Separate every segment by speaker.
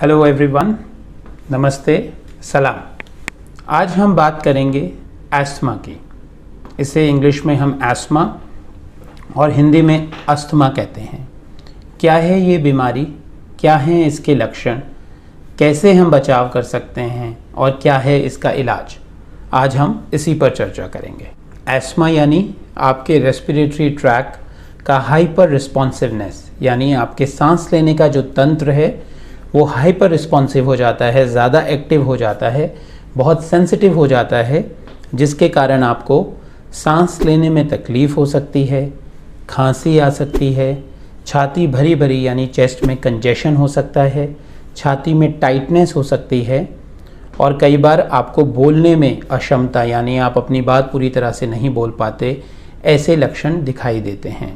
Speaker 1: Hello everyone, नमस्ते, सलाम। आज हम बात करेंगे एस्थमा की। इसे इंग्लिश में हम एस्थमा और हिंदी में अस्थमा कहते हैं। क्या है ये बीमारी, क्या हैं इसके लक्षण, कैसे हम बचाव कर सकते हैं और क्या है इसका इलाज, आज हम इसी पर चर्चा करेंगे। एस्थमा यानी आपके रेस्पिरेटरी ट्रैक का हाइपर रिस्पॉन्सिवनेस, यानी आपके सांस लेने का जो तंत्र है वो हाइपर रिस्पॉन्सिव हो जाता है, ज़्यादा एक्टिव हो जाता है, बहुत सेंसिटिव हो जाता है, जिसके कारण आपको सांस लेने में तकलीफ़ हो सकती है, खांसी आ सकती है, छाती भरी भरी यानी चेस्ट में कंजेशन हो सकता है, छाती में टाइटनेस हो सकती है और कई बार आपको बोलने में अक्षमता यानी आप अपनी बात पूरी तरह से नहीं बोल पाते, ऐसे लक्षण दिखाई देते हैं।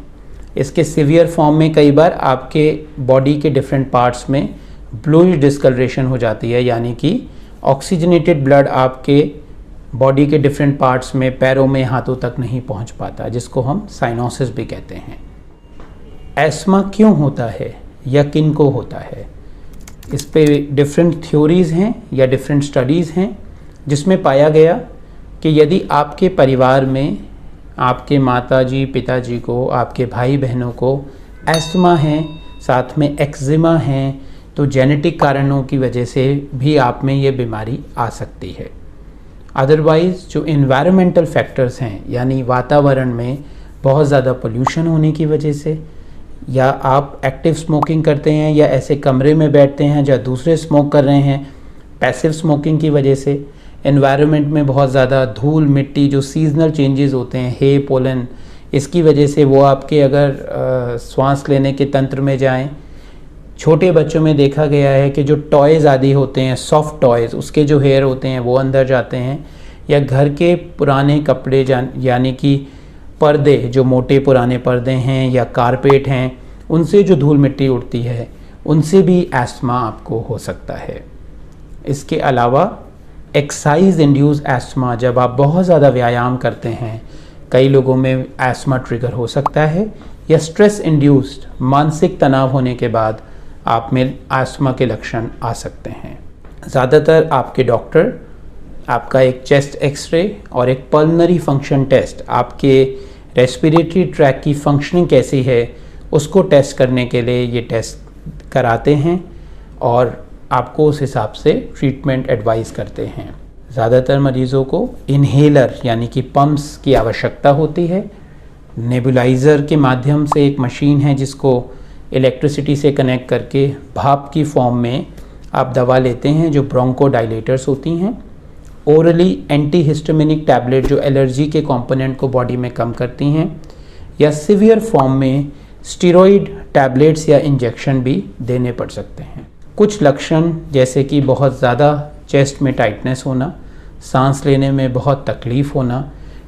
Speaker 1: इसके सीवियर फॉर्म में कई बार आपके बॉडी के डिफरेंट पार्ट्स में ब्लूइश डिस्कलरेशन हो जाती है, यानी कि ऑक्सीजनेटेड ब्लड आपके बॉडी के डिफरेंट पार्ट्स में, पैरों में, हाथों तक नहीं पहुंच पाता, जिसको हम साइनोसिस भी कहते हैं। एस्थमा क्यों होता है या किन को होता है, इस पे डिफरेंट थ्योरीज़ हैं या डिफरेंट स्टडीज़ हैं, जिसमें पाया गया कि यदि आपके परिवार में आपके माताजी पिताजी को, आपके भाई बहनों को एस्थमा है, साथ में एक्जिमा है, तो जेनेटिक कारणों की वजह से भी आप में ये बीमारी आ सकती है। अदरवाइज़ जो इन्वायरमेंटल फैक्टर्स हैं, यानी वातावरण में बहुत ज़्यादा पोल्यूशन होने की वजह से, या आप एक्टिव स्मोकिंग करते हैं या ऐसे कमरे में बैठते हैं जहाँ दूसरे स्मोक कर रहे हैं, पैसिव स्मोकिंग की वजह से, एनवायरनमेंट में बहुत ज़्यादा धूल मिट्टी, जो सीजनल चेंजेस होते हैं, हे पोलन, इसकी वजह से वो आपके अगर सांस लेने के तंत्र में जाएं। छोटे बच्चों में देखा गया है कि जो टॉयज़ आदि होते हैं, सॉफ्ट टॉयज़, उसके जो हेयर होते हैं वो अंदर जाते हैं, या घर के पुराने कपड़े यानी कि पर्दे, जो मोटे पुराने पर्दे हैं या कारपेट हैं, उनसे जो धूल मिट्टी उड़ती है, उनसे भी एस्थमा आपको हो सकता है। इसके अलावा एक्सरसाइज इंड्यूस एस्थमा, जब आप बहुत ज़्यादा व्यायाम करते हैं, कई लोगों में एस्थमा ट्रिगर हो सकता है, या स्ट्रेस इंड्यूस्ड मानसिक तनाव होने के बाद आप में एस्थमा के लक्षण आ सकते हैं। ज़्यादातर आपके डॉक्टर आपका एक चेस्ट एक्सरे और एक पल्मनरी फंक्शन टेस्ट, आपके रेस्पिरेटरी ट्रैक की फंक्शनिंग कैसी है उसको टेस्ट करने के लिए ये टेस्ट कराते हैं और आपको उस हिसाब से ट्रीटमेंट एडवाइस करते हैं। ज़्यादातर मरीज़ों को इन्हेलर यानी कि पम्प्स की आवश्यकता होती है। नेबुलाइज़र के माध्यम से एक मशीन है जिसको इलेक्ट्रिसिटी से कनेक्ट करके भाप की फॉर्म में आप दवा लेते हैं, जो ब्रोंकोडाइलेटर्स होती हैं। ओरली एंटीहिस्टामिनिक टैबलेट, जो एलर्जी के कंपोनेंट को बॉडी में कम करती हैं, या सिवियर फॉर्म में स्टेरॉइड टैबलेट्स या इंजेक्शन भी देने पड़ सकते हैं। कुछ लक्षण जैसे कि बहुत ज़्यादा चेस्ट में टाइटनेस होना, सांस लेने में बहुत तकलीफ़ होना,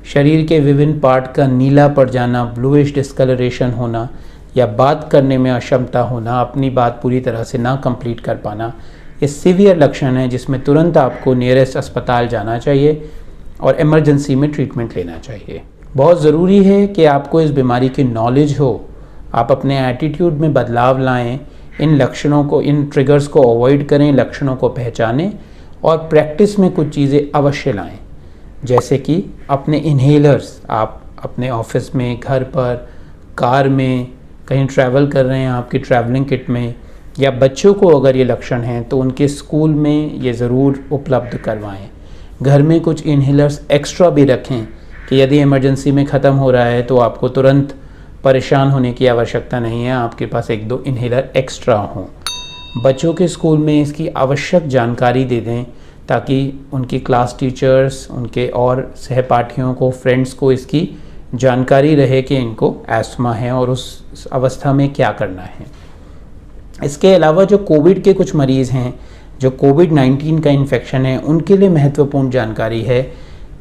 Speaker 1: शरीर के विभिन्न पार्ट का नीला पड़ जाना, ब्लूइश डिस्कलरेशन होना, या बात करने में अक्षमता होना, अपनी बात पूरी तरह से ना कंप्लीट कर पाना, ये सीवियर लक्षण है जिसमें तुरंत आपको नियरेस्ट अस्पताल जाना चाहिए और इमरजेंसी में ट्रीटमेंट लेना चाहिए। बहुत ज़रूरी है कि आपको इस बीमारी की नॉलेज हो, आप अपने एटीट्यूड में बदलाव लाएं, इन लक्षणों को, इन ट्रिगर्स को अवॉइड करें, लक्षणों को पहचानें और प्रैक्टिस में कुछ चीज़ें अवश्य लाएं, जैसे कि अपने इन्हेलर्स आप अपने ऑफिस में, घर पर, कार में, कहीं ट्रैवल कर रहे हैं आपकी ट्रैवलिंग किट में, या बच्चों को अगर ये लक्षण हैं तो उनके स्कूल में ये ज़रूर उपलब्ध करवाएं। घर में कुछ इन्हेलर्स एक्स्ट्रा भी रखें कि यदि इमरजेंसी में ख़त्म हो रहा है तो आपको तुरंत परेशान होने की आवश्यकता नहीं है, आपके पास एक दो इन्हेलर एक्स्ट्रा हों। बच्चों के स्कूल में इसकी आवश्यक जानकारी दे दें ताकि उनकी क्लास टीचर्स, उनके और सहपाठियों को, फ्रेंड्स को इसकी जानकारी रहे कि इनको एस्थमा है और उस अवस्था में क्या करना है। इसके अलावा जो कोविड के कुछ मरीज़ हैं, जो कोविड-19 का इन्फेक्शन है, उनके लिए महत्वपूर्ण जानकारी है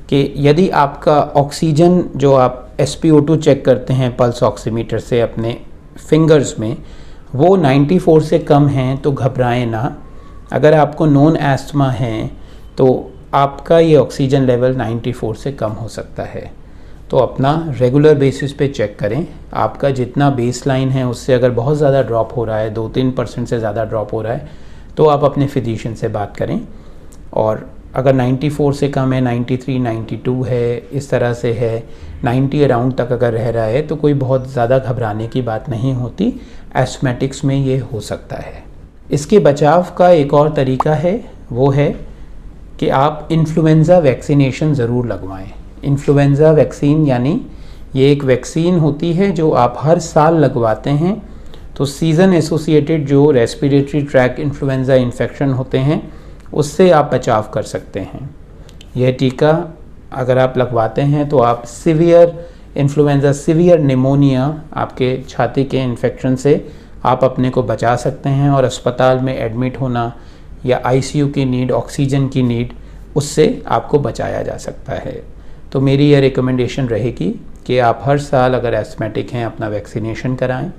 Speaker 1: कि यदि आपका ऑक्सीजन, जो आप SpO2 चेक करते हैं पल्स ऑक्सीमीटर से अपने फिंगर्स में, वो 94 से कम हैं तो घबराएं ना। अगर आपको नॉन एस्थमा है तो आपका ये ऑक्सीजन लेवल 94 से कम हो सकता है, तो अपना रेगुलर बेसिस पे चेक करें। आपका जितना बेस लाइन है उससे अगर बहुत ज़्यादा ड्रॉप हो रहा है, 2-3% से ज़्यादा ड्रॉप हो रहा है, तो आप अपने फिजिशियन से बात करें। और अगर 94 से कम है, 93, 92 है, इस तरह से है, 90 अराउंड तक अगर रह रहा है तो कोई बहुत ज़्यादा घबराने की बात नहीं होती। एस्थमेटिक्स में ये हो सकता है। इसके बचाव का एक और तरीका है, वो है कि आप इन्फ्लुएंज़ा वैक्सीनेशन ज़रूर लगवाएं। इन्फ्लुएंज़ा वैक्सीन यानी ये एक वैक्सीन होती है जो आप हर साल लगवाते हैं। तो सीज़न एसोसिएटेड जो रेस्पिरेटरी ट्रैक इन्फ्लुएंज़ा इन्फेक्शन होते हैं उससे आप बचाव कर सकते हैं। यह टीका अगर आप लगवाते हैं तो आप सीवियर इन्फ्लुएंज़ा, सीवियर निमोनिया, आपके छाती के इन्फेक्शन से आप अपने को बचा सकते हैं और अस्पताल में एडमिट होना या आईसीयू की नीड, ऑक्सीजन की नीड, उससे आपको बचाया जा सकता है। तो मेरी यह रिकमेंडेशन रहेगी कि आप हर साल अगर एस्थमेटिक हैं अपना वैक्सीनेशन कराएं,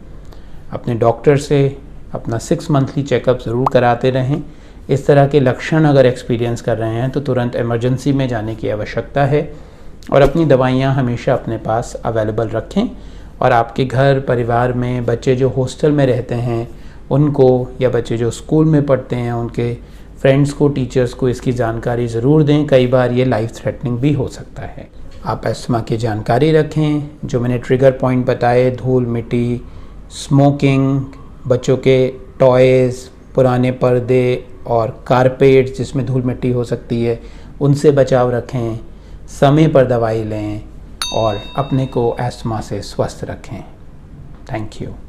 Speaker 1: अपने डॉक्टर से अपना 6 मंथली चेकअप ज़रूर कराते रहें। इस तरह के लक्षण अगर एक्सपीरियंस कर रहे हैं तो तुरंत इमरजेंसी में जाने की आवश्यकता है और अपनी दवाइयाँ हमेशा अपने पास अवेलेबल रखें। और आपके घर परिवार में बच्चे जो हॉस्टल में रहते हैं उनको, या बच्चे जो स्कूल में पढ़ते हैं उनके फ्रेंड्स को, टीचर्स को इसकी जानकारी ज़रूर दें। कई बार ये लाइफ थ्रेटनिंग भी हो सकता है। आप अस्थमा की जानकारी रखें। जो मैंने ट्रिगर पॉइंट बताए, धूल मिट्टी, स्मोकिंग, बच्चों के टॉयज़, पुराने पर्दे और कारपेट जिसमें धूल मिट्टी हो सकती है, उनसे बचाव रखें। समय पर दवाई लें और अपने को अस्थमा से स्वस्थ रखें। Thank you.